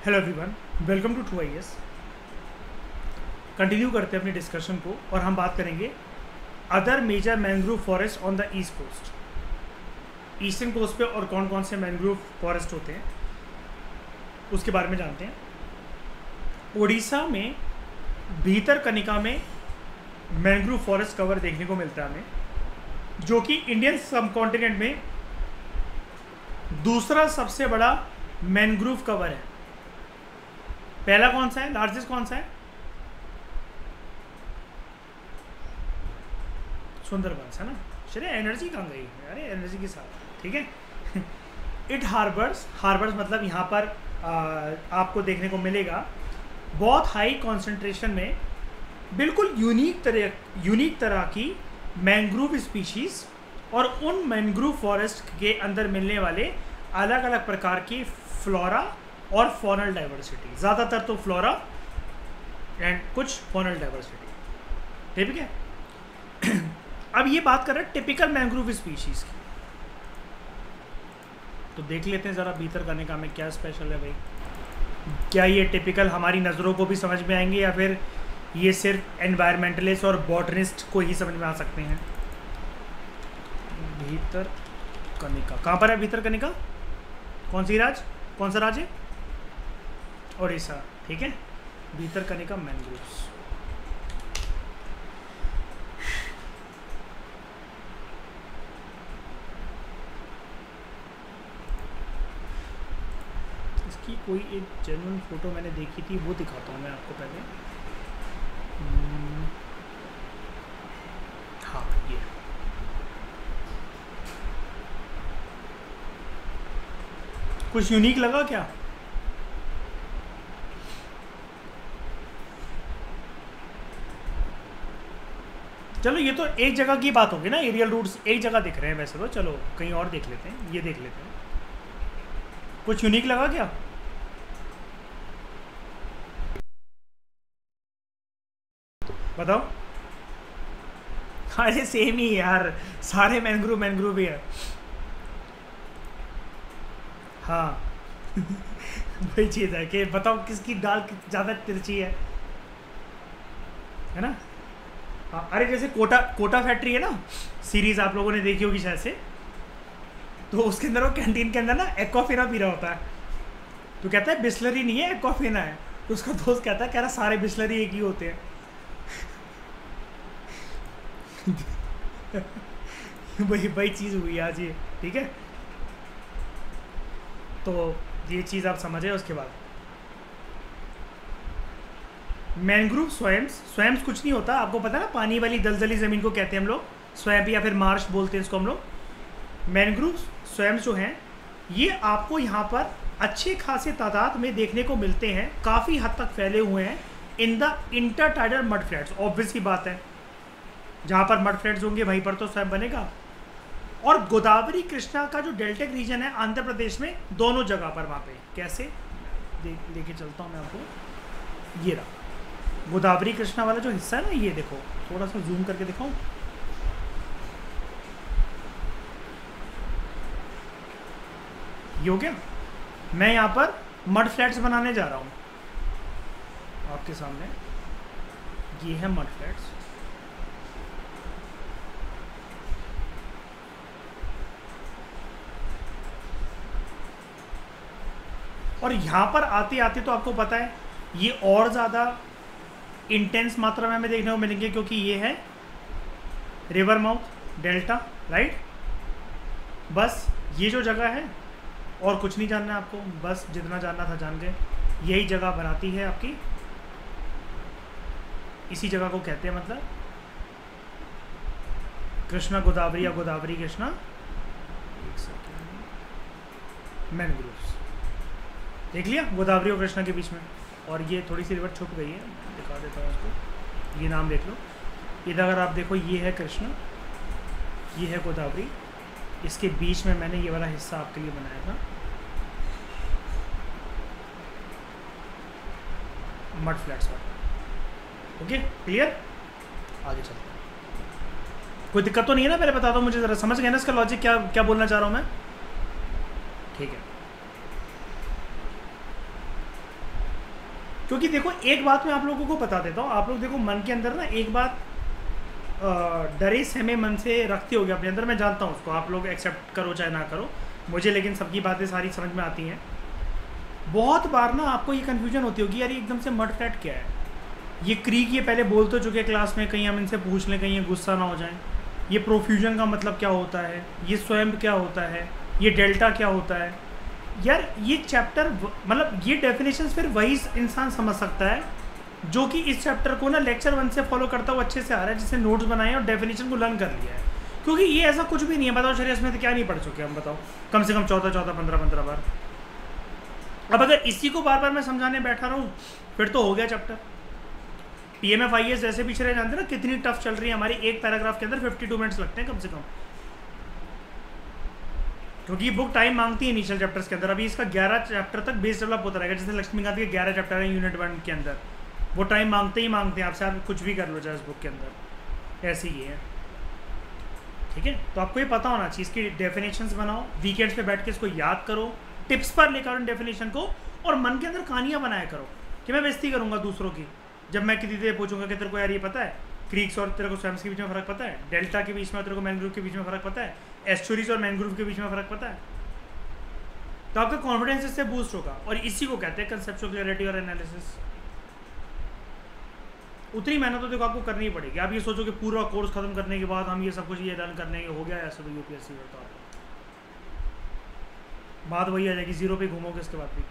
Hello everyone, welcome to true IAS. Continue करते हैं अपनी डिस्कशन को और हम बात करेंगे other major mangrove forest on the east coast. Eastern coast पे और कौन कौन से मैंग्रोव फॉरेस्ट होते हैं उसके बारे में जानते हैं। उड़ीसा में भीतरकनिका में मैंग्रोव फॉरेस्ट कवर देखने को मिलता है हमें, जो कि इंडियन सब कॉन्टिनेंट में दूसरा सबसे बड़ा मैंग्रोव कवर है। पहला कौन सा है, लार्जेस्ट कौन सा है? सुंदरबंस है ना। चलिए, एनर्जी कहाँ गई? अरे एनर्जी के साथ, ठीक है। इट हार्बर्स मतलब यहाँ पर आपको देखने को मिलेगा बहुत हाई कॉन्सेंट्रेशन में बिल्कुल यूनिक तरह की मैंग्रोव स्पीशीज़ और उन मैंग्रोव फॉरेस्ट के अंदर मिलने वाले अलग अलग प्रकार की फ्लोरा और फॉनल डाइवर्सिटी, ज़्यादातर तो फ्लोरा एंड कुछ फॉनल डाइवर्सिटी, ठीक है। अब ये बात कर रहे हैं टिपिकल मैंग्रोव स्पीशीज़ की, तो देख लेते हैं ज़रा भीतरकनिका में क्या स्पेशल है भाई। क्या ये टिपिकल हमारी नज़रों को भी समझ में आएंगे या फिर ये सिर्फ एनवायरमेंटलिस्ट और बॉटनिस्ट को ही समझ में आ सकते हैं? भीतरकनिका कहाँ पर है? भीतरकनिका कौन सा राज्य है? उड़ीसा, ठीक है। भीतरकनिका मैंग्रोव्स। इसकी कोई एक जेन्युइन फोटो मैंने देखी थी, वो दिखाता हूँ मैं आपको पहले। हाँ, ये कुछ यूनिक लगा क्या? चलो, ये तो एक जगह की बात होगी ना, एरियल रूट्स एक जगह दिख रहे हैं वैसे तो। चलो कहीं और देख लेते हैं, ये देख लेते हैं। कुछ यूनिक लगा क्या? बताओ। अरे सेम ही यार, सारे मैंग्रोव ही है। हाँ। वही चीज़ है कि बताओ किसकी डाल ज़्यादा तिरछी है ना। हाँ, अरे जैसे कोटा फैक्ट्री है ना, सीरीज आप लोगों ने देखी होगी शायद से। तो उसके अंदर वो कैंटीन के अंदर ना एक्वाफिना पी रहा होता है, तो कहता है बिस्लरी नहीं है, एक्वाफिना है। तो उसका दोस्त कहता है, कह रहा सारे बिस्लरी एक ही होते हैं। वही चीज़ हुई आज ये, ठीक है। तो ये चीज़ आप समझे। उसके बाद मैंग्रोव स्वयं कुछ नहीं होता, आपको पता है ना, पानी वाली दलदली ज़मीन को कहते हैं हम लोग स्वयं, या फिर मार्श बोलते हैं इसको हम लोग। मैंग्रोव स्वयं जो हैं ये आपको यहाँ पर अच्छे खासे तादाद में देखने को मिलते हैं, काफ़ी हद तक फैले हुए हैं in the intertidal mud flats. Obvious ही बात है, जहाँ पर मड फ्लैट्स होंगे वहीं पर तो स्वयं बनेगा। और गोदावरी कृष्णा का जो डेल्टिक रीजन है आंध्र प्रदेश में, दोनों जगह पर वहाँ पे कैसे लेके चलता हूँ मैं आपको। ये रहा गोदावरी कृष्णा वाला जो हिस्सा है ना, ये देखो, थोड़ा सा जूम करके दिखाऊं। ये हो गया। मैं यहाँ पर मड फ्लैट्स बनाने जा रहा हूँ आपके सामने। ये है मड फ्लैट्स। और यहाँ पर आते आते तो आपको पता है ये और ज़्यादा इंटेंस मात्रा में हमें देखने को मिलेंगे, क्योंकि ये है रिवर माउथ डेल्टा, राइट। बस ये जो जगह है, और कुछ नहीं जानना है आपको, बस जितना जानना था जान गए। यही जगह बनाती है आपकी, इसी जगह को कहते हैं मतलब कृष्णा गोदावरी या गोदावरी कृष्णा मैंग्रोव्स। देख लिया गोदावरी और कृष्णा के बीच में। और ये थोड़ी सी रिवर छुप गई है, दिखा देता हूँ उसको। ये नाम देख लो, इधर अगर आप देखो ये है कृष्णा, ये है गोदावरी, इसके बीच में मैंने ये वाला हिस्सा आपके लिए बनाया था मड फ्लैट्स वाला। Okay, clear? आगे चलते हैं। कोई दिक्कत तो नहीं है ना? पहले बता दो मुझे ज़रा, समझ गए ना इसका लॉजिक क्या बोलना चाह रहा हूँ मैं? ठीक है। क्योंकि देखो एक बात मैं आप लोगों को बता देता हूँ, आप लोग देखो मन के अंदर ना एक बात डरे सहमे मन से रखते होगे अपने अंदर, मैं जानता हूँ उसको, आप लोग एक्सेप्ट करो चाहे ना करो मुझे, लेकिन सबकी बातें सारी समझ में आती हैं। बहुत बार ना आपको ये कन्फ्यूजन होती होगी यार ये एकदम से मड फ्लैट क्या है, ये क्रीक ये पहले बोल तो चुके क्लास में, कहीं हम इनसे पूछ लें कहीं ये गुस्सा ना हो जाएं। ये प्रोफ्यूजन का मतलब क्या होता है, ये स्वयं क्या होता है, ये डेल्टा क्या होता है। यार ये चैप्टर मतलब ये डेफिनेशंस फिर वही इंसान समझ सकता है जो कि इस चैप्टर को ना लेक्चर 1 से फॉलो करता हुआ अच्छे से आ रहा है, जिससे नोट्स बनाए और डेफिनेशन को लर्न कर लिया है। क्योंकि ये ऐसा कुछ भी नहीं है, बताओ शरीर में तो क्या नहीं पढ़ चुके हम, बताओ कम से कम 14-15 बार। अब अगर इसी को बार बार मैं समझाने बैठा रहूँ फिर तो हो गया चैप्टर। PMFIS जैसे पीछे रह जानते ना कितनी टफ चल रही है हमारी, एक पैराग्राफ के अंदर 52 मिनट्स लगते हैं कम से कम, क्योंकि बुक टाइम मांगती है इनिशियल चैप्टर्स के अंदर। अभी इसका 11 चैप्टर तक बेस डेवलप होता रहेगा, जैसे लक्ष्मीकांत के 11 चैप्टर है यूनिट 1 के अंदर, वो टाइम मांगते ही मांगते हैं आपसे, आप कुछ भी कर लो चाहे इस बुक के अंदर, ऐसे ही है। ठीक है, तो आपको ये पता होना चाहिए, इसकी डेफिनेशंस बनाओ, वीकेंड्स पे बैठ के इसको याद करो, टिप्स पर लेकर उन डेफिनेशन को, और मन के अंदर कहानियाँ बनाया करो कि मैं बेइज्जती करूँगा दूसरों की जब मैं किसी से पूछूंगा कि तेरे को यार ये पता है क्रीक्स और तेरे को स्वयं के बीच में फ़र्क पता है, डेल्टा के बीच में तेरे को मैनग्रोव के बीच में फ़र्क पता है, एस्चुरीज और मैनग्रोव के बीच में फ़र्क पता है, तो आपका कॉन्फिडेंस इससे बूस्ट होगा। और इसी को कहते हैं कंसेप्चुअल क्लैरिटी और एनालिसिस। उतनी मेहनत तो देखो आपको करनी ही पड़ेगी। आप ये सोचो कि पूरा कोर्स खत्म करने के बाद हम ये सब कुछ ये रन करने के हो गया ऐसा, तो UPSC में तो बात वही आ जाएगी, जीरो पे घूमोगे इसके बाद भी।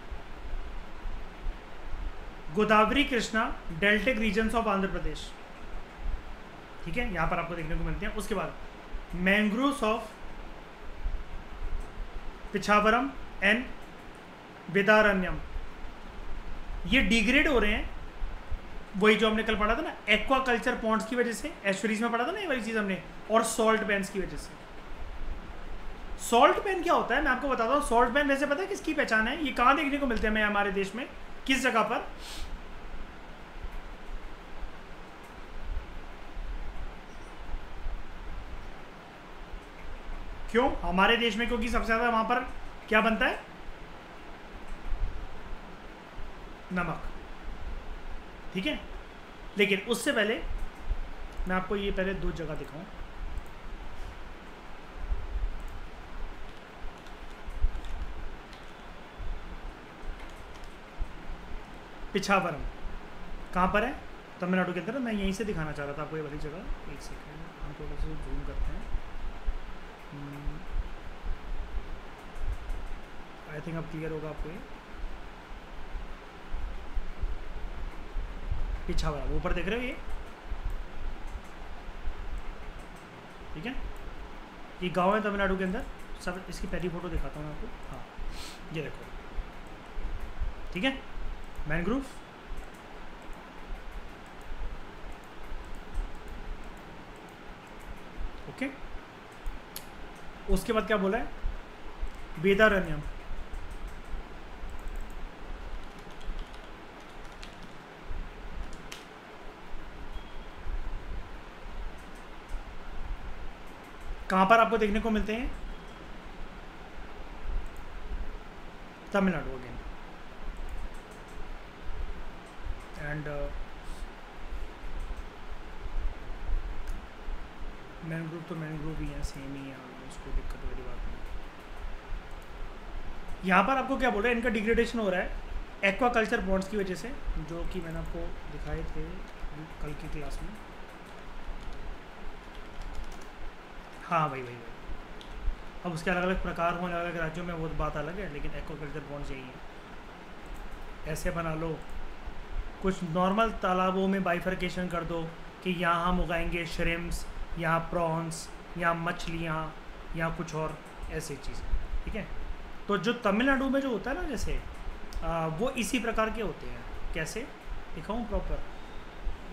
Godavari Krishna deltaic regions of Andhra Pradesh, ठीक है, यहाँ पर आपको देखने को मिलते हैं। उसके बाद mangroves of Pichavaram and Vedaranyam, ये डिग्रेड हो रहे हैं, वही जो हमने कल पढ़ा था ना एक्वा कल्चर पॉन्ड्स की वजह से, एस्चुरीज में पढ़ा था ना ये वाली चीज़ हमने, और सॉल्ट बैन्स की वजह से। सॉल्ट बैन क्या होता है मैं आपको बताता हूँ। सॉल्ट बैन वैसे पता है किसकी पहचान है, ये कहाँ देखने को मिलते हैं हमें हमारे देश में, किस जगह पर? क्यों हमारे देश में? क्योंकि सबसे ज़्यादा वहाँ पर क्या बनता है, नमक, ठीक है। लेकिन उससे पहले मैं आपको ये पहले दो जगह दिखाऊं। पिछावरम कहाँ पर है? तमिलनाडु के अंदर। मैं यहीं से दिखाना चाह रहा था आपको ये वाली जगह। एक सेकेंड, हम थोड़ा सा जूम करते हैं। आई थिंक अब क्लियर होगा आपको ये। पिछावरम ऊपर देख रहे हो ये, ठीक है, ये गांव है तमिलनाडु के अंदर। सब इसकी पहली फोटो दिखाता हूँ मैं आपको। हाँ ये देखो, ठीक है, मैनग्रोव। ओके, उसके बाद क्या बोला है, वेदारण्यम। कहाँ पर आपको देखने को मिलते हैं? तमिलनाडु अगेन। एंड मैनग्रोव तो मैनग्रोव ही है, सेम ही है, उसको दिक्कत वाली बात नहीं। यहाँ पर आपको क्या बोल रहा है, इनका डिग्रेडेशन हो रहा है एक्वा कल्चर बॉन्ड्स की वजह से, जो कि मैंने आपको दिखाए थे कल की क्लास में। हाँ भाई। अब उसके अलग अलग प्रकार हों अलग अलग राज्यों में, वो बात अलग है, लेकिन एक्वाकल्चर बॉन्ड्स यही है। ऐसे बना लो, कुछ नॉर्मल तालाबों में बाइफर्केशन कर दो कि यहाँ हम उगाएंगे श्रिम्प्स, यहाँ प्रॉन्स, यहाँ मछलियाँ, यहाँ कुछ और ऐसी चीज़ें, ठीक है। तो जो तमिलनाडु में जो होता है ना, जैसे वो इसी प्रकार के होते हैं। कैसे दिखाऊँ प्रॉपर?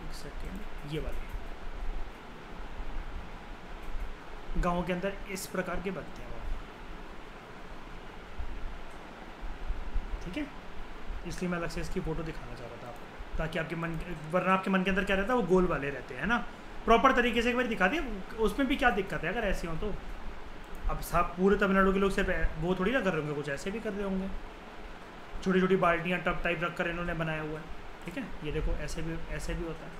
एक सेकेंड, ये वाले गाँव के अंदर इस प्रकार के बनते हैं वो, ठीक है। इसलिए मैं अलग से इसकी फ़ोटो दिखाना चाह रहा था आपको, ताकि आपके मन, वरना आपके मन के अंदर क्या रहता है, वो गोल वाले रहते हैं ना। प्रॉपर तरीके से एक बार दिखा दिया, उसमें भी क्या दिक्कत है अगर ऐसे हो तो। अब सब पूरे तमिलनाडु के लोग सिर्फ वो थोड़ी ना कर रहे होंगे, कुछ ऐसे भी कर रहे होंगे। छोटी छोटी बाल्टियाँ टब टाइप रख कर इन्होंने बनाया हुआ है, ठीक है, ये देखो ऐसे भी होता है।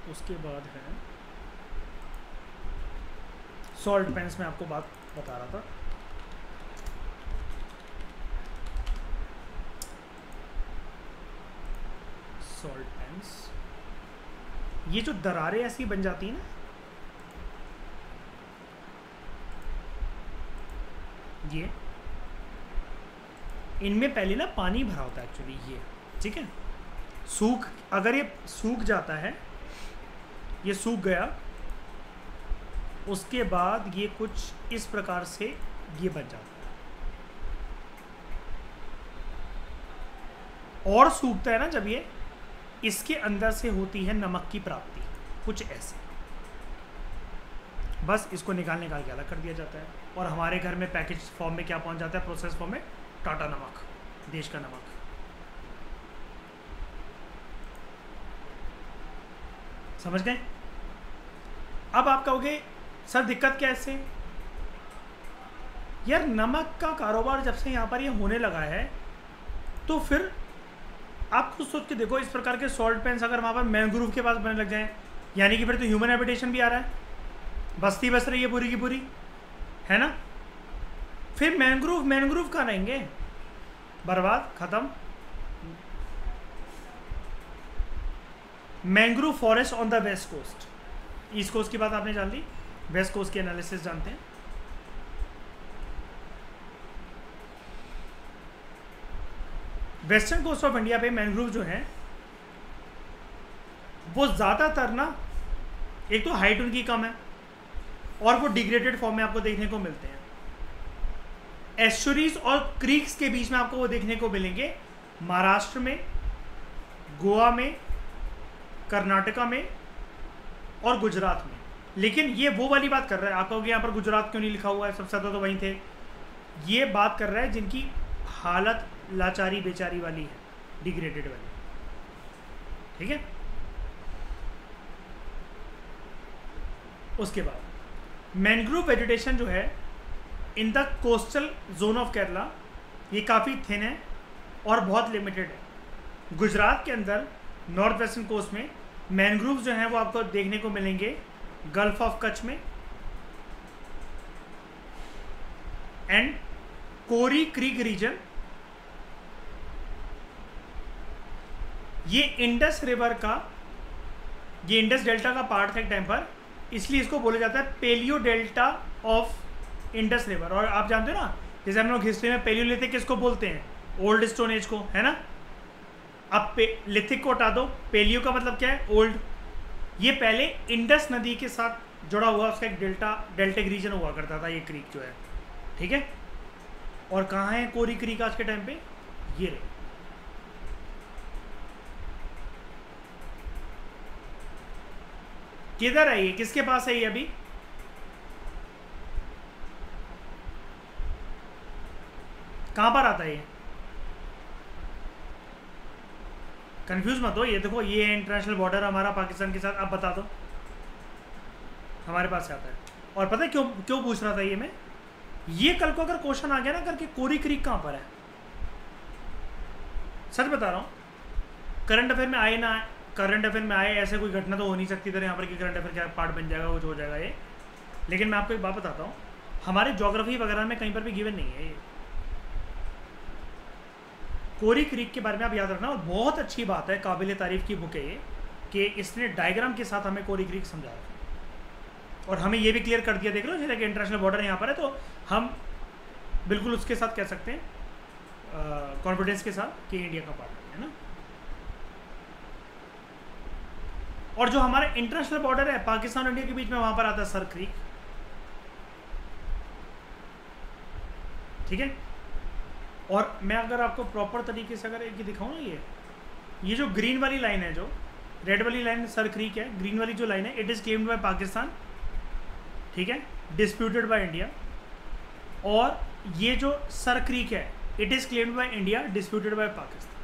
उसके बाद है सॉल्ट पेंस में आपको बात बता रहा था। सॉल्ट पेंस, ये जो दरारें ऐसी बन जाती है ना, ये इनमें पहले ना पानी भरा होता है एक्चुअली ये, ठीक है। अगर ये सूख जाता है, ये सूख गया, उसके बाद ये कुछ इस प्रकार से ये बन जाता है। और सूखता है ना जब ये, इसके अंदर से होती है नमक की प्राप्ति, कुछ ऐसे। बस इसको निकाल के अलग कर दिया जाता है, और हमारे घर में पैकेज फॉर्म में क्या पहुंच जाता है, प्रोसेस फॉर्म में, टाटा नमक, देश का नमक। समझ गए? अब आप कहोगे सर दिक्कत क्या है इससे? यार नमक का कारोबार जब से यहाँ पर ये होने लगा है, तो फिर आप खुद सोच के देखो, इस प्रकार के सॉल्ट पेंस अगर वहाँ पर मैंग्रोव के पास बनने लग जाए, यानी कि फिर तो ह्यूमन हैबिटेशन भी आ रहा है, बस्ती बस रही है पूरी की पूरी, है ना। फिर मैंग्रोव कहाँ रहेंगे? बर्बाद, खत्म। Mangrove forest on the west coast, east coast की बात आपने जान ली, वेस्ट कोस्ट की एनालिसिस जानते हैं। वेस्टर्न कोस्ट ऑफ इंडिया पे मैंग्रोव जो है वो ज़्यादातर ना, एक तो हाइट उनकी कम है और वो डिग्रेडेड फॉर्म में आपको देखने को मिलते हैं। एस्चुरीज और क्रीक्स के बीच में आपको वो देखने को मिलेंगे, महाराष्ट्र में, गोवा में, कर्नाटका में और गुजरात में। लेकिन ये वो वाली बात कर रहा है, आप कहोगे यहाँ पर गुजरात क्यों नहीं लिखा हुआ है, सबसे ज़्यादा तो वहीं थे। ये बात कर रहा है जिनकी हालत लाचारी बेचारी वाली है, डिग्रेडेड वाली, ठीक है। उसके बाद मैंग्रोव वेजिटेशन जो है in the coastal zone of Kerala, ये काफ़ी थिन है और बहुत लिमिटेड है। गुजरात के अंदर नॉर्थ वेस्टर्न कोस्ट में मैंग्रोव जो हैं वो आपको देखने को मिलेंगे गल्फ ऑफ कच्छ में एंड कोरी क्रीक रीजन। ये इंडस रिवर का, ये इंडस डेल्टा का पार्ट था एक टाइम पर, इसलिए इसको बोला जाता है paleo delta of Indus river. और आप जानते हो ना, जैसे हम लोग हिस्ट्री में पेलियोलिथिक किसको बोलते हैं, ओल्ड स्टोन एज को, है ना। अब लिथिक को हटा दो, पेलियो का मतलब क्या है, ओल्ड। ये पहले इंडस नदी के साथ जुड़ा हुआ उसका एक डेल्टिक रीजन हुआ करता था ये क्रीक जो है, ठीक है। और कहाँ है कोरी क्रीक आज के टाइम पे, ये रहे। किधर है ये, किसके पास है ये अभी? कहां पर आता है ये? कंफ्यूज मत हो, ये देखो ये है इंटरनेशनल बॉर्डर हमारा पाकिस्तान के साथ। अब बता दो, हमारे पास से आता है। और पता है क्यों पूछ रहा था ये मैं, ये कल को अगर क्वेश्चन आ गया ना करके कोरी क्रीक कहां पर है, सच बता रहा हूं, करंट अफेयर में आए ना आए, करंट अफेयर में आए ऐसे कोई घटना तो हो नहीं सकती इधर यहाँ पर कि करंट अफेयर क्या पार्ट बन जाएगा, कुछ हो जाएगा ये। लेकिन मैं आपको एक बात बताता हूँ, हमारे ज्योग्राफी वगैरह में कहीं पर भी गिवन नहीं है ये। कोरी क्रीक के बारे में आप याद रखना, और बहुत अच्छी बात है, काबिल तारीफ की बुक है ये, कि इसने डायग्राम के साथ हमें कोरी क्रीक समझाया और हमें ये भी क्लियर कर दिया, देख लो जैसे कि इंटरनेशनल बॉर्डर यहाँ पर है, तो हम बिल्कुल उसके साथ कह सकते हैं कॉन्फिडेंस के साथ कि इंडिया का पार्ट है ना। और जो हमारा इंटरनेशनल बॉर्डर है पाकिस्तान और इंडिया के बीच में, वहां पर आता है सर क्रीक, ठीक है। और मैं अगर आपको प्रॉपर तरीके से अगर एक दिखाऊं ना, ये जो ग्रीन वाली लाइन है, जो रेड वाली लाइन सर क्रीक है, ग्रीन वाली जो लाइन है it is claimed by Pakistan, ठीक है, डिस्प्यूटेड बाय इंडिया। और ये जो सर क्रीक है it is claimed by India, disputed by Pakistan.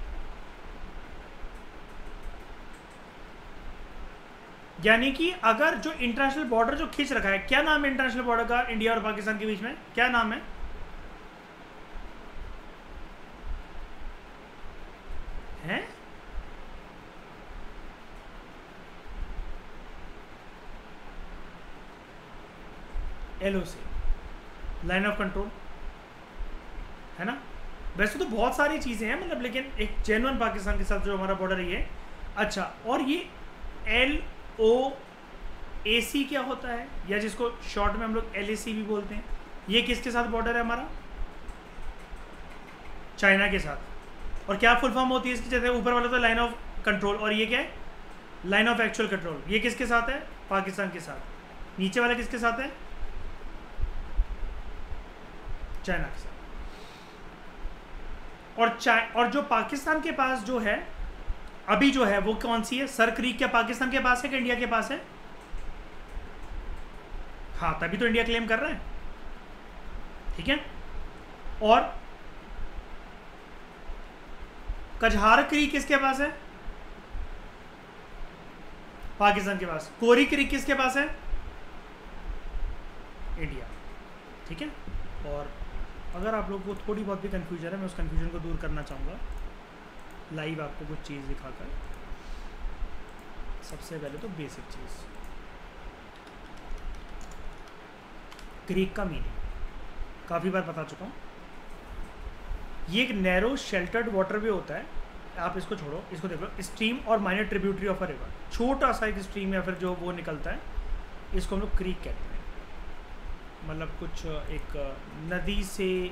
यानी कि अगर जो इंटरनेशनल बॉर्डर जो खींच रखा है, क्या नाम है इंटरनेशनल बॉर्डर का इंडिया और पाकिस्तान के बीच में, क्या नाम है? LOC, लाइन ऑफ कंट्रोल, है ना। वैसे तो बहुत सारी चीज़ें हैं मतलब, लेकिन एक जेन्युइन पाकिस्तान के साथ जो हमारा बॉर्डर है ये। अच्छा, और ये LOAC क्या होता है, या जिसको शॉर्ट में हम लोग LAC भी बोलते हैं, ये किसके साथ बॉर्डर है हमारा? चाइना के साथ। और क्या फुल फॉर्म होती है इसकी? जैसे ऊपर वाला तो लाइन ऑफ कंट्रोल, और ये क्या है? Line of actual control. ये किसके साथ है? पाकिस्तान के साथ। नीचे वाला किसके साथ है? चाइना के साथ। और जो पाकिस्तान के पास जो है अभी जो है वो कौन सी है? सर क्रीक क्या पाकिस्तान के पास है कि इंडिया के पास है? हाँ, तभी तो इंडिया क्लेम कर रहा है, ठीक है। और कजहार क्रीक किसके पास है? पाकिस्तान के पास। कोरी क्रीक किसके पास है? इंडिया, ठीक है। और अगर आप लोगों को थोड़ी बहुत भी कन्फ्यूजन है, मैं उस कन्फ्यूजन को दूर करना चाहूँगा लाइव आपको कुछ चीज़ दिखाकर। सबसे पहले तो बेसिक चीज़, क्रीक का मीनिंग काफ़ी बार बता चुका हूँ। ये एक नैरो शेल्टर्ड वाटर वे होता है। आप इसको छोड़ो, इसको देख लो, स्ट्रीम और minor tributary of a river. छोटा सा एक स्ट्रीम या फिर जो वो निकलता है, इसको हम लोग क्रीक कहते हैं। मतलब कुछ एक नदी से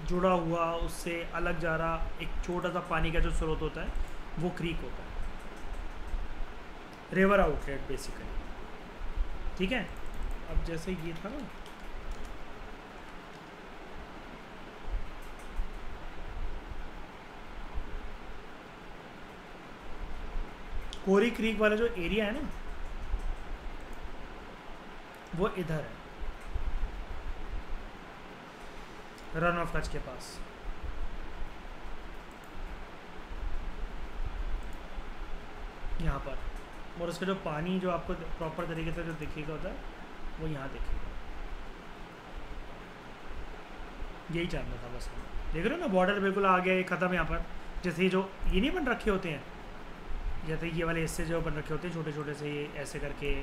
जुड़ा हुआ, उससे अलग जा रहा एक छोटा सा पानी का जो स्रोत होता है, वो क्रीक होता है, रिवर आउटलेट बेसिकली, ठीक है। अब जैसे ये था ना, कोरी क्रीक वाला जो एरिया है ना, वो इधर है, रन ऑफ कच्छ के पास। यहाँ पर, और उसका जो पानी जो आपको प्रॉपर तरीके से जो दिखेगा होता है, वो यहाँ दिखेगा। यही जानना था बस। देख रहे हो ना, बॉर्डर बिल्कुल आ गया, ये ख़त्म। यहाँ पर जैसे ये जो ये नहीं बन रखे होते हैं, जैसे ये वाले हिस्से जो बन रखे होते हैं छोटे छोटे से, ये ऐसे करके,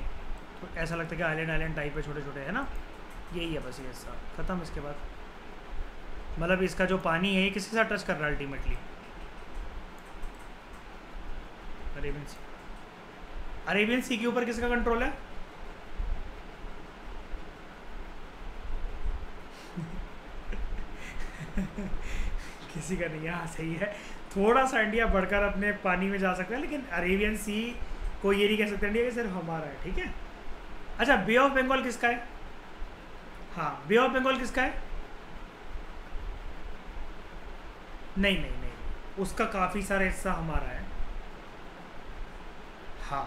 तो ऐसा लगता है कि आइलैंड आइलैंड टाइप है, छोटे छोटे, है ना। यही है बस, ये हिस्सा ख़त्म। इसके बाद मतलब इसका जो पानी है ये किसके साथ टच कर रहा है अल्टीमेटली? अरेबियन सी। अरेबियन सी के ऊपर किसका कंट्रोल है? किसी का नहीं है। हाँ, सही है। थोड़ा सा इंडिया बढ़कर अपने पानी में जा सकता है, लेकिन अरेबियन सी को ये नहीं कह सकते इंडिया कि सिर्फ हमारा है, ठीक है। अच्छा, बे ऑफ बंगाल किसका है? हाँ, बे ऑफ बंगाल किसका है? नहीं नहीं नहीं, उसका काफ़ी सारा हिस्सा हमारा है। हाँ,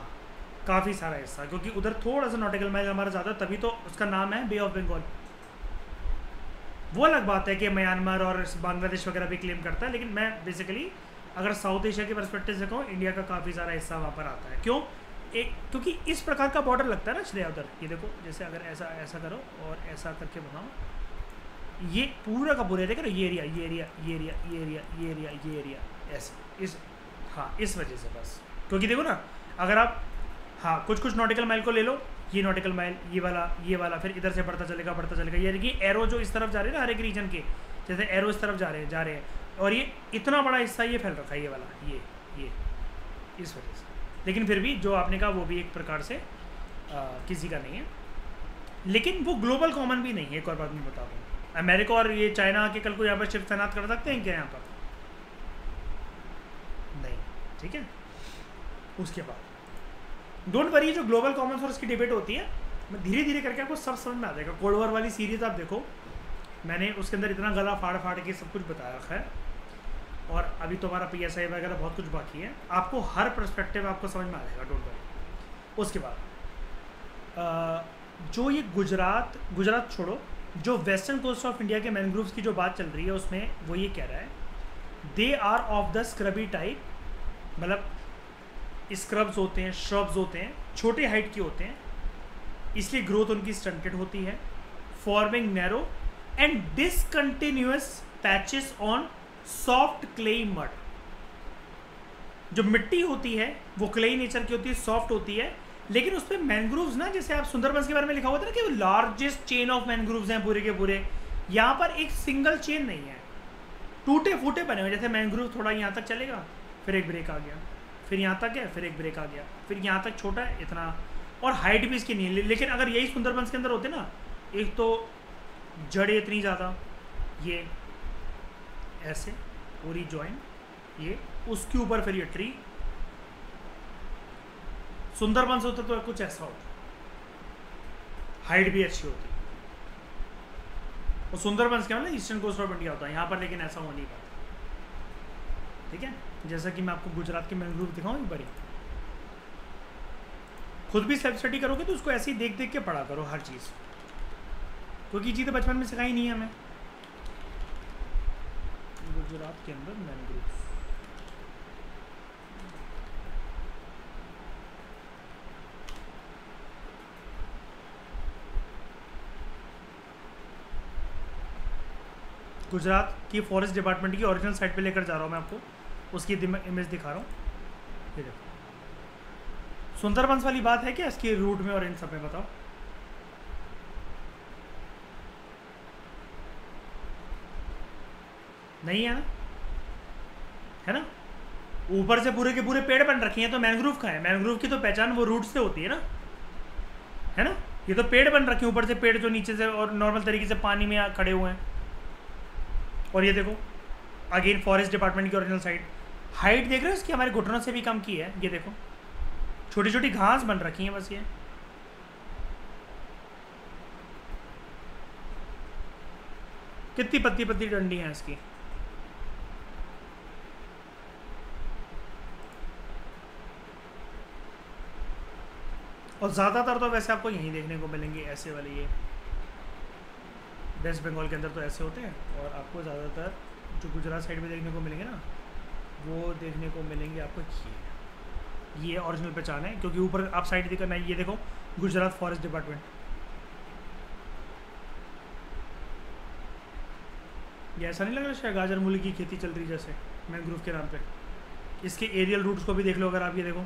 काफ़ी सारा हिस्सा, क्योंकि उधर थोड़ा सा नॉटिकल माइल हमारा ज़्यादा, तभी तो उसका नाम है बे ऑफ बंगाल। वो अलग बात है कि म्यांमार और बांग्लादेश वगैरह भी क्लेम करता है, लेकिन मैं बेसिकली अगर साउथ एशिया के पर्सपेक्टिव से कहूँ, इंडिया का काफ़ी सारा हिस्सा वहाँ पर आता है। क्यों? क्योंकि इस प्रकार का बॉर्डर लगता है ना श्रेया उधर। ये देखो, जैसे अगर ऐसा ऐसा करो और ऐसा करके बनाओ, ये पूरा का पूरा, देख रहे हो, ये एरिया, ये एरिया, ये एरिया, ये एरिया, ये एरिया, ये एरिया, ऐसे इस, हाँ, इस वजह से बस। क्योंकि देखो ना, अगर आप, हाँ, कुछ कुछ नॉटिकल माइल को ले लो, ये नॉटिकल माइल, ये वाला, फिर इधर से बढ़ता चलेगा। ये देखिए एरो जो इस तरफ जा रहे हैं ना, हर एक रीजन के, जैसे एरो इस तरफ जा रहे हैं, और ये इतना बड़ा हिस्सा ये फैल रखा है, ये वाला, ये इस वजह से। लेकिन फिर भी जो आपने कहा वो भी एक प्रकार से किसी का नहीं है, लेकिन वो ग्लोबल कॉमन भी नहीं है। एक और बात मैं बता दूँ, अमेरिका और ये चाइना आके कल को यहाँ पर शिप तैनात कर सकते हैं क्या? यहाँ पर नहीं, ठीक है। उसके बाद डोंट वरी, जो ग्लोबल कॉमन सोर्स की डिबेट होती है, मैं धीरे धीरे करके आपको सब समझ में आ जाएगा। कोल्ड वॉर वाली सीरीज आप देखो, मैंने उसके अंदर इतना गला फाड़ फाड़ के सब कुछ बताया रखा है, और अभी तो हमारा PSI वगैरह बहुत कुछ बाकी है। आपको हर पर्सपेक्टिव आपको समझ में आ जाएगा, डोंट वरी। उसके बाद जो ये गुजरात छोड़ो, जो वेस्टर्न कोस्ट ऑफ इंडिया के मैनग्रोव्स की जो बात चल रही है, उसमें वो ये कह रहा है, they are of the scrubby type, मतलब स्क्रब्स होते हैं, श्रब्स होते हैं, छोटे हाइट के होते हैं, इसलिए ग्रोथ उनकी स्टंटेड होती है, forming narrow and discontinuous patches on soft clayey mud. जो मिट्टी होती है वो क्लेई नेचर की होती है, सॉफ्ट होती है, लेकिन उस पर मैनग्रोव्स ना, जैसे आप सुंदरबंस के बारे में लिखा हुआ था ना कि वो लार्जेस्ट चेन ऑफ मैनग्रोव्स हैं पूरे के पूरे, यहाँ पर एक सिंगल चेन नहीं है, टूटे फूटे बने हुए। जैसे मैनग्रोव थोड़ा यहाँ तक चलेगा, फिर एक ब्रेक आ गया, फिर यहाँ तक है, फिर एक ब्रेक आ गया, फिर यहाँ तक छोटा है इतना, और हाइट भी इसकी नहीं है। लेकिन अगर यही सुंदरबंस के अंदर होते ना, एक तो जड़ें इतनी ज़्यादा, ये ऐसे पूरी जॉइन, ये उसके ऊपर फिर ये ट्री, सुंदरबंस होता तो कुछ ऐसा होता, हाइट भी अच्छी होती। और सुंदरबंस क्या मतलब ईस्टर्न कोस्ट ऑफ इंडिया होता है यहाँ पर, लेकिन ऐसा हो नहीं पाता। ठीक है, जैसा कि मैं आपको गुजरात के मैनग्रोव दिखाऊँ एक बारी, खुद भी सेल्फ स्टडी करोगे तो उसको ऐसे ही देख देख के पढ़ा करो हर चीज़, क्योंकि चीज़ें बचपन में सिखाई नहीं है हमें। गुजरात के अंदर मैनग्रोव, गुजरात की फॉरेस्ट डिपार्टमेंट की ओरिजिनल साइट पे लेकर जा रहा हूँ मैं आपको, उसकी इमेज दिखा रहा हूँ। ये देखो, सुंदरबंस वाली बात है क्या इसके रूट में और इन सब में, बताओ। नहीं है ना, है ना, ऊपर से पूरे के पूरे पेड़ बन रखे हैं, तो मैनग्रोव का है। मैनग्रोव की तो पहचान वो रूट से होती है ना, है ना। ये तो पेड़ बन रखे हैं, ऊपर से पेड़ जो नीचे से और नॉर्मल तरीके से पानी में खड़े हुए हैं। और ये देखो अगेन फॉरेस्ट डिपार्टमेंट की ओरिजिनल साइट, हाइट देख रहे हो इसकी हमारे घुटनों से भी कम की है। ये देखो छोटी छोटी घास बन रखी है बस, ये कितनी पत्ती पत्ती डंडी है इसकी। और ज़्यादातर तो वैसे आपको यहीं देखने को मिलेंगे ऐसे वाले, ये वेस्ट बंगाल के अंदर तो ऐसे होते हैं। और आपको ज़्यादातर जो गुजरात साइड में देखने को मिलेंगे ना, वो देखने को मिलेंगे आपको ये ओरिजिनल पहचान है, क्योंकि ऊपर आप साइड दिखा नहीं, ये देखो गुजरात फॉरेस्ट डिपार्टमेंट। ये ऐसा नहीं लग रहा शायद गाजर मूली की खेती चल रही जैसे मैनग्रोव के नाम पे। इसके एरियल रूट्स को भी देख लो अगर आप, ये देखो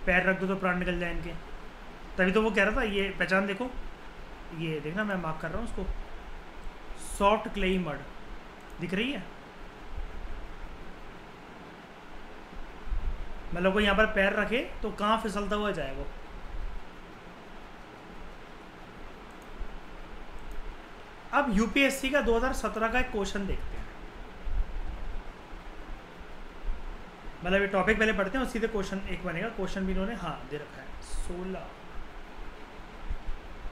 पैर रख दो तो प्राण निकल जाए इनके। तभी तो वो कह रहा था, ये पहचान देखो, ये देखना मैं मार्क कर रहा हूँ उसको, सॉफ्ट क्लेई मड दिख रही है। मतलब वो यहाँ पर पैर रखे तो कहाँ फिसलता हुआ जाए वो। अब यूपीएससी का 2017 का एक क्वेश्चन देखते हैं, मतलब ये टॉपिक पहले पढ़ते हैं और सीधे क्वेश्चन एक बनेगा। क्वेश्चन भी इन्होंने हाँ दे रखा है,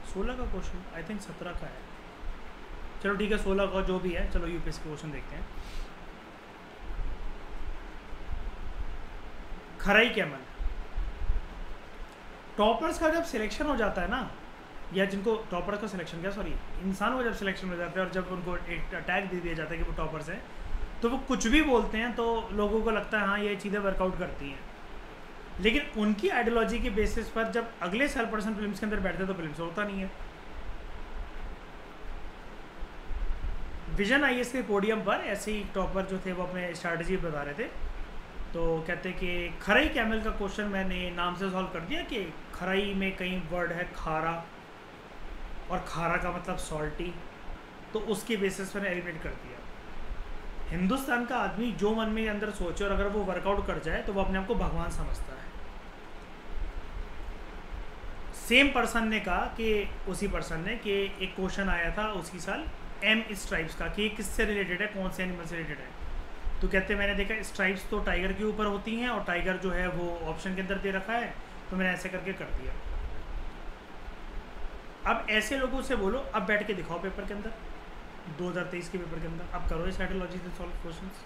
16 का क्वेश्चन, आई थिंक 17 का है। चलो ठीक है 16 का जो भी है, चलो यूपीएससी क्वेश्चन देखते हैं। खराई कैमल, टॉपर्स का जब सिलेक्शन हो जाता है ना, या जिनको टॉपर्स का सिलेक्शन क्या सॉरी इंसान को जब सिलेक्शन हो जाता है और जब उनको एक टैग दे दिया जाता है कि वो टॉपर्स हैं, तो वो कुछ भी बोलते हैं तो लोगों को लगता है हाँ ये चीज़ें वर्कआउट करती हैं। लेकिन उनकी आइडियोलॉजी के बेसिस पर जब अगले साल पर्सन फिल्म्स के अंदर बैठते तो फिल्म से होता नहीं है। विजन आईएएस के पोडियम पर ऐसे ही टॉपर जो थे वो अपने स्ट्रैटेजी बता रहे थे, तो कहते कि खराई कैमल का क्वेश्चन मैंने नाम से सॉल्व कर दिया कि खराई में कई वर्ड है खारा, और खारा का मतलब सॉल्टी, तो उसके बेसिस पर एलिमिनेट कर दिया। हिंदुस्तान का आदमी जो मन में अंदर सोचे और अगर वो वर्कआउट कर जाए तो वो अपने आप को भगवान समझता है। सेम पर्सन ने कहा कि उसी पर्सन ने कि एक क्वेश्चन आया था उसी साल एम स्ट्राइप्स का कि किससे रिलेटेड है, कौन से एनिमल से रिलेटेड है। तो कहते मैंने देखा स्ट्राइप्स तो टाइगर के ऊपर होती हैं और टाइगर जो है वो ऑप्शन के अंदर दे रखा है, तो मैंने ऐसे करके कर दिया। अब ऐसे लोगों से बोलो, अब बैठ के दिखाओ पेपर के अंदर, 2023 के पेपर के अंदर अब करो इस आइडियोलॉजी से सॉल्व क्वेश्चंस।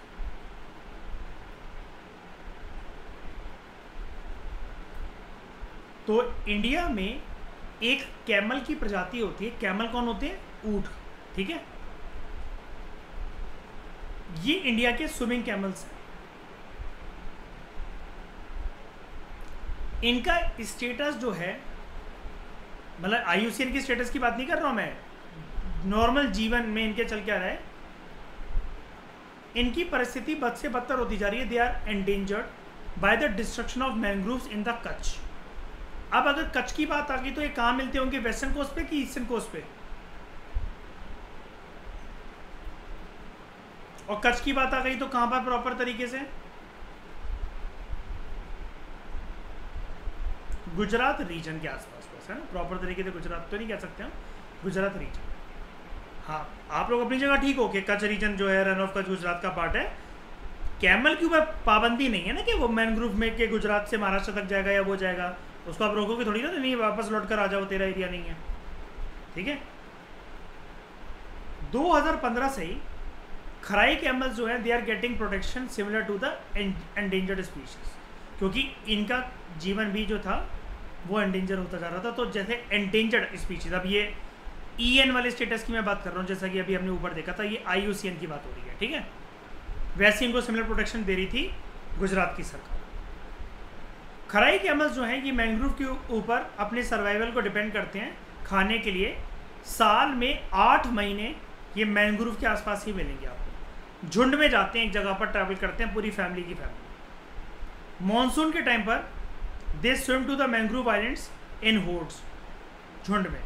तो इंडिया में एक कैमल की प्रजाति होती है। कैमल कौन होते हैं? ऊंट, ठीक है। ये इंडिया के स्विमिंग कैमल्स हैं। इनका स्टेटस जो है, मतलब आईयूसीएन की स्टेटस की बात नहीं कर रहा हूं मैं, नॉर्मल जीवन में इनके चल क्या रहा है, इनकी परिस्थिति बद से बदतर होती जा रही है। They are endangered, by the destruction of mangroves in the Kutch. अब अगर कच्छ की बात आ गई तो ये कहाँ मिलते होंगे, वेस्टर्न कोस्ट पे कि ईस्टर्न कोस्ट पे? और कच्छ की बात आ गई तो कहाँ पर प्रॉपर तरीके से? गुजरात रीजन के आसपास बस, है ना। प्रॉपर तरीके से गुजरात तो नहीं कह सकते हम, गुजरात रीजन। हाँ, आप लोग अपनी जगह ठीक हो कि कच्छ रीजन जो है, रन ऑफ कच्छ गुजरात का पार्ट है। कैमल के ऊपर पाबंदी नहीं है ना कि वो मैनग्रोव में के गुजरात से महाराष्ट्र तक जाएगा या वो जाएगा, उसको आप रोकोगे थोड़ी ना, नहीं वापस लौट कर आ जाओ, तेरा एरिया नहीं है, ठीक है। 2015 से ही खराई कैमल्स जो है they are getting protection similar to the endangered species, क्योंकि इनका जीवन भी जो था वो एंडेंजर होता जा रहा था। तो जैसे एंडेंजर्ड स्पीशीज, अब ये EN वाले स्टेटस की मैं बात कर रहा हूँ, जैसा कि अभी हमने ऊपर देखा था, ये IUCN की बात हो रही है, ठीक है। वैसे इनको सिमिलर प्रोटेक्शन दे रही थी गुजरात की सरकार। खराई कैमल्स जो हैं ये मैंग्रोव के ऊपर अपने सर्वाइवल को डिपेंड करते हैं खाने के लिए। साल में 8 महीने ये मैंग्रोव के आसपास ही मिलेंगे आपको। झुंड में जाते हैं, एक जगह पर ट्रैवल करते हैं, पूरी फैमिली की फैमिली। मॉनसून के टाइम पर they swim to the mangrove islands in hordes, झुंड में,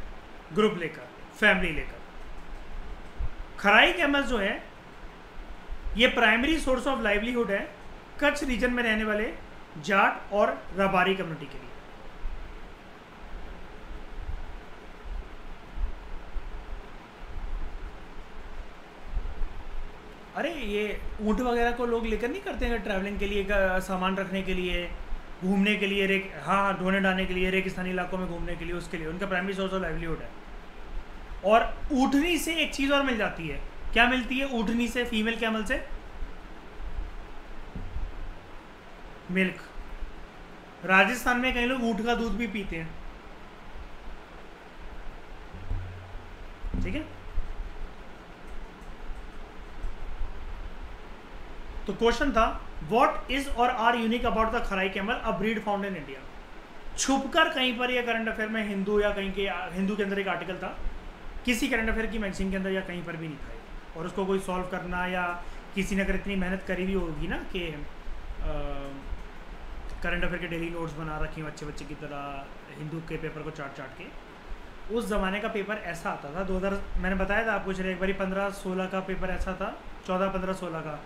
ग्रुप लेकर, फैमिली लेकर। खराई कैमल्स जो है ये प्राइमरी सोर्स ऑफ लाइवलीहुड है कच्छ रीजन में रहने वाले जाट और रबारी कम्युनिटी के लिए। अरे ये ऊँट वगैरह को लोग लेकर नहीं करते हैं ट्रैवलिंग के लिए, सामान रखने के लिए, घूमने के लिए, हाँ ढोने ढाने के लिए, रेगिस्तानी इलाकों में घूमने के लिए, उसके लिए उनका प्राइमरी सोर्स ऑफ लाइवलीहुड है। और ऊँटनी से एक चीज़ और मिल जाती है, क्या मिलती है ऊँटनी से, फीमेल कैमल से? मिल्क। राजस्थान में कई लोग ऊँट का दूध भी पीते हैं, ठीक है। तो क्वेश्चन था व्हाट इज और are unique about the Kharai camel, a breed found in India. छुपकर कहीं पर या करंट अफेयर में हिंदू या कहीं के, हिंदू के अंदर एक आर्टिकल था, किसी करंट अफेयर की मैगजीन के अंदर या कहीं पर भी नहीं था, और उसको कोई सॉल्व करना, या किसी ने अगर इतनी मेहनत करी हुई होगी ना कि करंट अफेयर के डेली नोट्स बना रखी हूँ अच्छे बच्चे की तरह, हिंदू के पेपर को चाट चाट के। उस ज़माने का पेपर ऐसा आता था 2000, मैंने बताया था आपको चलिए एक बारी 15-16 का पेपर ऐसा था, 14-15-16 का।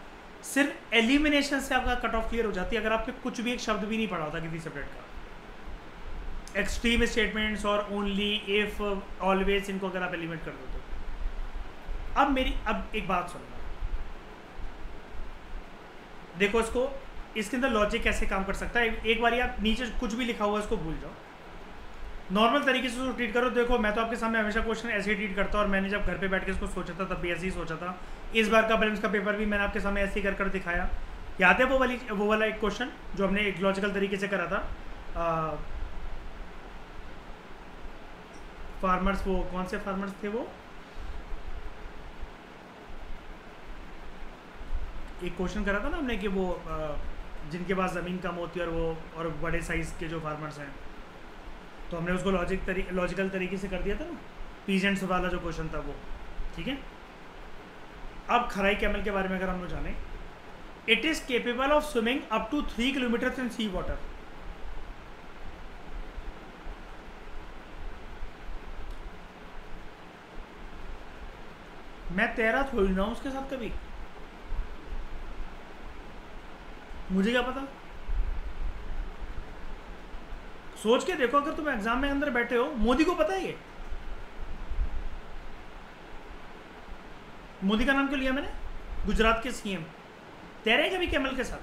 सिर्फ एलिमिनेशन से आपका कट ऑफ क्लियर हो जाती है अगर आपने कुछ भी एक शब्द भी नहीं पढ़ा होता किसी सब्जेक्ट का। एक्सट्रीम स्टेटमेंट्स और ओनली, इफ, ऑलवेज, इनको अगर आप एलिमिनेट कर दो तो। अब एक बात सुनना, देखो इसको, इसके अंदर लॉजिक कैसे काम कर सकता है। एक बार आप नीचे कुछ भी लिखा हुआ है इसको भूल जाओ, नॉर्मल तरीके से उसको ट्रीट करो। देखो मैं तो आपके सामने हमेशा क्वेश्चन ऐसे ही ट्रीट करता हूँ, और मैंने जब घर पे बैठ के इसको सोचा था तब भी ऐसे ही सोचा था। इस बार का प्रीलिम्स का पेपर भी मैंने आपके सामने ऐसे ही कर दिखाया। याद है वो वाला एक क्वेश्चन जो हमने एक लॉजिकल तरीके से करा था। फार्मर्स, वो कौन से फार्मर्स थे वो, एक क्वेश्चन करा था ना हमने कि वो जिनके पास ज़मीन कम होती है और बड़े साइज़ के जो फार्मर्स हैं, तो हमने उसको लॉजिकल तरीके से कर दिया था ना, पीजेंट्स वाला जो क्वेश्चन था वो, ठीक है। अब खराई कैमल के बारे में अगर हम लोग जाने, it is capable of swimming up to 3 kilometre in sea water. मैं तैरा थोड़ी ना हूँ उसके साथ कभी, मुझे क्या पता। सोच के देखो, अगर तुम एग्जाम में अंदर बैठे हो, मोदी को पता है ये, मोदी का नाम क्यों लिया मैंने, गुजरात के CM तैरे कभी कैमल के साथ?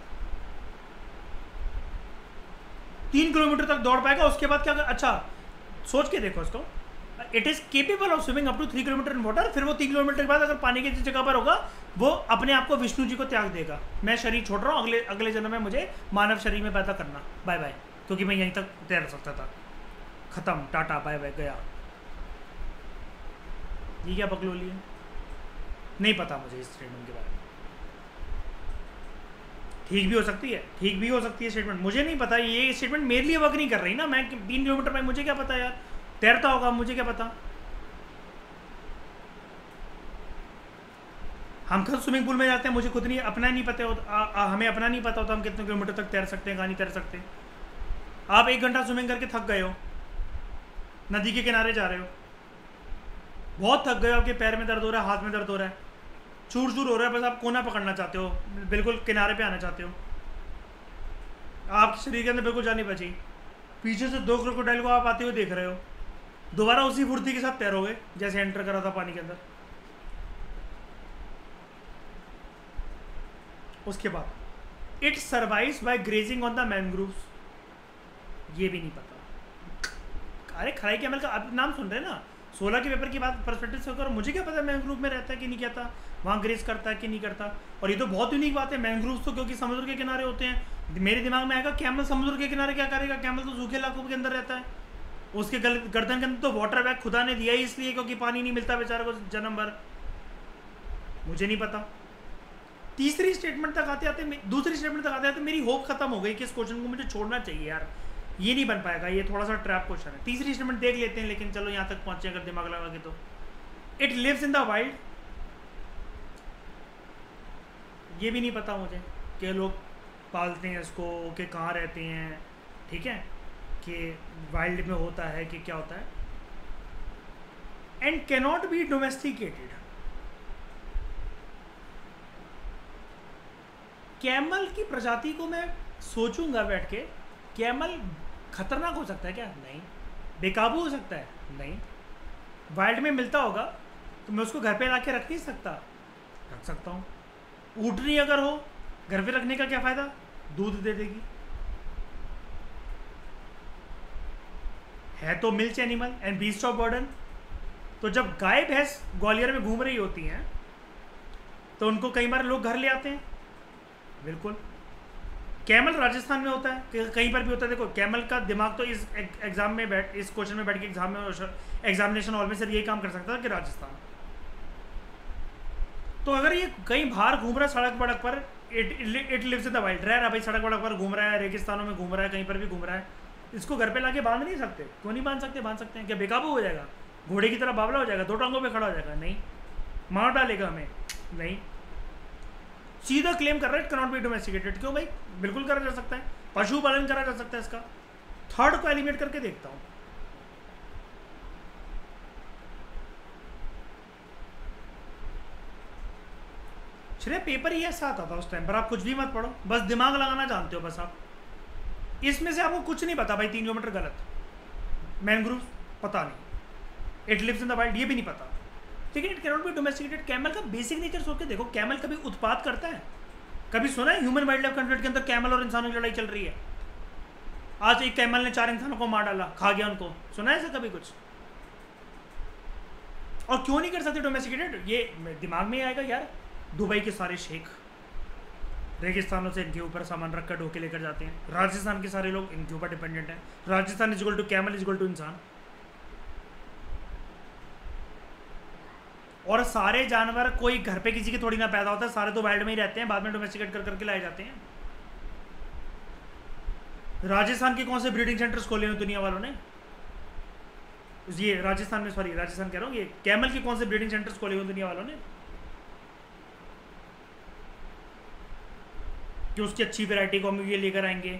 3 किलोमीटर तक दौड़ पाएगा, उसके बाद क्या? अच्छा सोच के देखो इसको, it is capable of swimming up to 3 kilometre in water. फिर वो 3 किलोमीटर के बाद अगर पानी की जगह पर होगा, वो अपने आप को विष्णु जी को त्याग देगा, मैं शरीर छोड़ रहा हूँ, अगले जन्म में मुझे मानव शरीर में पैदा करना, बाय बाय, क्योंकि मैं यहीं तक तैर सकता था, खत्म, टाटा बाय बाय, गया। ये क्या बकलोली है, नहीं पता मुझे इस स्टेटमेंट के बारे में। ठीक भी हो सकती है, ठीक भी हो सकती है स्टेटमेंट, मुझे नहीं पता। ये स्टेटमेंट मेरे लिए वर्क नहीं कर रही ना, मैं 3 किलोमीटर में, मुझे क्या पता यार, तैरता होगा, मुझे क्या पता। हम खुद स्विमिंग पूल में जाते हैं, मुझे खुद नहीं अपना नहीं पता होता, हमें अपना नहीं पता होता हम कितने किलोमीटर तक तैर सकते हैं, कहाँ नहीं तैर सकते। आप 1 घंटा स्विमिंग करके थक गए हो, नदी के किनारे जा रहे हो, बहुत थक गए हो, आपके पैर में दर्द हो रहा है, हाथ में दर्द हो रहा है, चूर चूर हो रहा है, बस आप कोना पकड़ना चाहते हो, बिल्कुल किनारे पे आना चाहते हो, आपके शरीर के अंदर बिल्कुल जान नहीं बची, पीछे से 2 क्रोकोडाइल को आप आते हुए देख रहे हो, दोबारा उसी फुर्ती के साथ तैरोगे जैसे एंटर करा था पानी के अंदर। उसके बाद it survives by grazing on the mangroves, ये भी नहीं पता। अरे खराई कैमल का आप नाम सुन रहे हैं ना, 16 के पेपर की बात पर्सपेक्टिव से होकर, मुझे क्या पता मैनग्रोव में रहता है कि नहीं कहता, वहाँ ग्रेज करता है कि नहीं करता। और ये तो बहुत यूनिक बात है, मैनग्रोव्स तो क्योंकि समुद्र के किनारे होते हैं, मेरे दिमाग में आएगा कैमल समुद्र के किनारे क्या करेगा, कैमल तो सूखे इलाकों के अंदर रहता है, उसके गर्दन के अंदर तो वाटर बैग खुदा ने दिया ही इसलिए क्योंकि पानी नहीं मिलता बेचारे को जन्म भर। मुझे नहीं पता। तीसरी स्टेटमेंट तक आते आते, दूसरी स्टेटमेंट तक आते आते मेरी होप खत्म हो गई कि इस क्वेश्चन को मुझे छोड़ना चाहिए यार, ये नहीं बन पाएगा, ये थोड़ा सा ट्रैप क्वेश्चन है। तीसरी स्टेटमेंट देख लेते हैं, लेकिन चलो यहाँ तक पहुँचे अगर दिमाग लगा के तो। It lives in the wild, ये भी नहीं पता मुझे कि लोग पालते हैं इसको, कि कहाँ रहते हैं, ठीक है, कि वाइल्ड में होता है कि क्या होता है। And cannot be domesticated, camel की प्रजाति को मैं सोचूंगा बैठ के, कैमल खतरनाक हो सकता है क्या? नहीं। बेकाबू हो सकता है? नहीं। वाइल्ड में मिलता होगा तो मैं उसको घर पे ला के रख नहीं सकता? रख सकता हूँ। ऊँटनी अगर हो घर पे रखने का क्या फ़ायदा, दूध दे देगी, है तो milch animal and beast of burden. तो जब गाय भैंस ग्वालियर में घूम रही होती हैं तो उनको कई बार लोग घर ले आते हैं, बिल्कुल। कैमल राजस्थान में होता है, कहीं पर भी होता है। देखो कैमल का दिमाग तो इस एग्जाम में इस क्वेश्चन में बैठ के एग्जाम में एग्जामिनेशन हॉल में सिर्फ यही काम कर सकता है कि राजस्थान। तो अगर ये कहीं बाहर घूम रहा है सड़क वड़क पर, it lives in the wild, रह रहा भाई सड़क वड़क पर घूम रहा है, रेगिस्तानों में घूम रहा है, कहीं पर भी घूम रहा है, इसको घर पे लाके बांध नहीं सकते? क्यों नहीं बांध सकते? बांध सकते हैं। क्या बेकाबू हो जाएगा, घोड़े की तरह बावला हो जाएगा, 2 टांगों पे खड़ा हो जाएगा? नहीं। मार डालेगा हमें? नहीं। सीधा क्लेम कर रहा है इट कैनॉट बी डोमेस्टिकेटेड। क्यों भाई, बिल्कुल करा जा सकता है, पशुपालन करा जा सकता है इसका। थर्ड को एलिमिनेट करके देखता हूं। चलिए पेपर ही ऐसा आता था उस टाइम पर, आप कुछ भी मत पढ़ो, बस दिमाग लगाना जानते हो बस आप। इसमें से आपको कुछ नहीं पता भाई, 3 किलोमीटर गलत, मैनग्रोव पता नहीं, it lives in the wild ये भी नहीं पता, लेकिन it cannot be domesticated. Camel का बेसिक नेचर सोच के देखो, कैमल कभी उत्पात करता है? कभी सुना है ह्यूमन वाइल्ड लाइफ कॉन्फ्लिक्ट के अंदर कैमल और इंसानों की लड़ाई चल रही है? आज एक कैमल ने 4 इंसानों को मार डाला, खा गया उनको, सुना है ऐसा कभी कुछ? और क्यों नहीं कर सकते डोमेस्टिकेटेड? ये दिमाग में आएगा यार, दुबई के सारे शेख रेगिस्तानों से इनके ऊपर सामान रख कर ढोके लेकर जाते हैं, राजस्थान के सारे लोग इनके ऊपर डिपेंडेंट हैं, Rajasthan is equal to camel is equal to इंसान। और सारे जानवर कोई घर पे किसी के थोड़ी ना पैदा होता है, सारे तो वाइल्ड में ही रहते हैं, बाद में डोमेस्टिकेट कर करके लाए जाते हैं। राजस्थान के कौन से ब्रीडिंग सेंटर्स खोले हैं दुनिया वालों ने? ये राजस्थान में, सॉरी राजस्थान कह रहा हूँ, ये कैमल के कौन से ब्रीडिंग सेंटर्स खोले हुए दुनिया वालों ने कि उसकी अच्छी वैरायटी को हम ये लेकर आएंगे,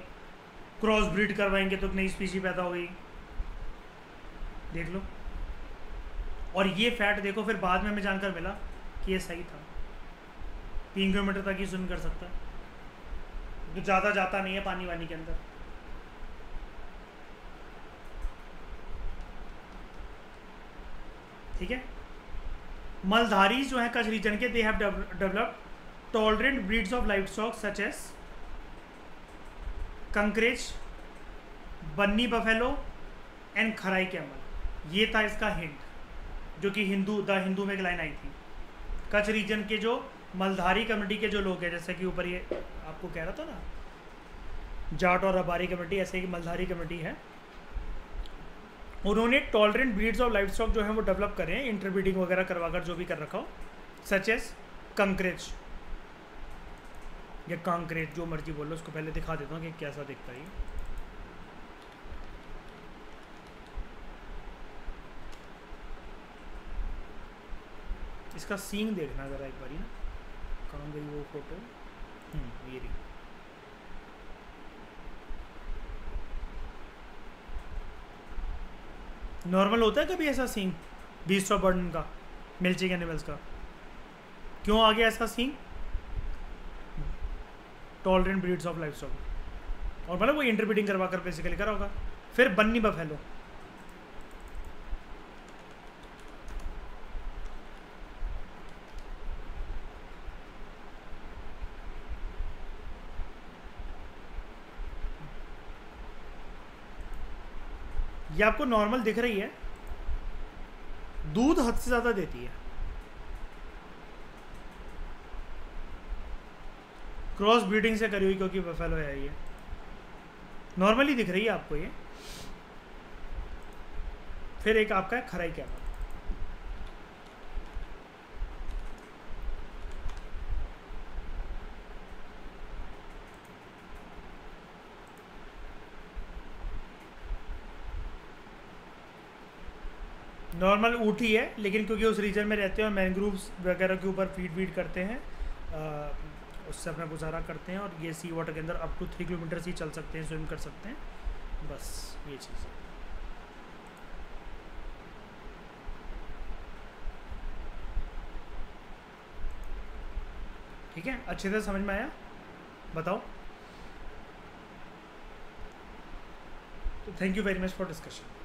क्रॉस ब्रीड करवाएंगे तो नई स्पीशी पैदा हो गई। देख लो। और ये फैक्ट देखो, फिर बाद में हमें जानकर मिला कि ये सही था, 3 किलोमीटर तक ही स्विम कर सकता है, तो ज़्यादा जाता नहीं है पानी वानी के अंदर। ठीक है। मलधारी जो है कच्छ रीजन के, they have developed tolerant breeds of livestock such as Kankrej, Banni buffalo and Kharai camel. ये था इसका हिंट, जो कि द हिंदू में एक लाइन आई थी। कच्छ रीजन के जो मलधारी कम्युनिटी के जो लोग हैं, जैसे कि ऊपर ये आपको कह रहा था ना, जाट और रबारी कम्युनिटी, ऐसे ही मलधारी कम्युनिटी है, उन्होंने tolerant breeds of live stock जो है वो डेवलप करे हैं, इंटरब्रीडिंग वगैरह करवाकर जो भी कर रखा हो, सच एस कंकरेज या कांकरेज, जो मर्जी बोल लो। उसको पहले दिखा देता हूँ कि कैसा दिखता है। इसका सींग देखना ज़रा एक बारी ना, कहाँ गई वो फोटो? ये रही। नॉर्मल होता है कभी ऐसा सीन बीस्ट ऑफ बर्डन का, मिल्चिंग एनिमल्स का? क्यों आ गया ऐसा scene? Tolerant breeds of life stock, और मतलब वो इंटरब्रीडिंग करवा कर बेसिकली करा होगा। फिर बन्नी बफेलो, ये आपको नॉर्मल दिख रही है, दूध हद से ज़्यादा देती है। क्रॉस ब्रीडिंग से करी हुई क्योंकि बफेलो है ये, नॉर्मली दिख रही है आपको ये। फिर एक आपका है खराई कैमल, नॉर्मल ऊँट ही है, लेकिन क्योंकि उस रीजन में रहते हैं और मैनग्रूव्स वगैरह के ऊपर फीड करते हैं, उससे अपना गुजारा करते हैं। और ये सी वाटर के अंदर अप टू 3 किलोमीटर ही चल सकते हैं, स्विम कर सकते हैं, बस ये चीज़ है। ठीक है, अच्छे से समझ में आया? बताओ। तो thank you very much for discussion.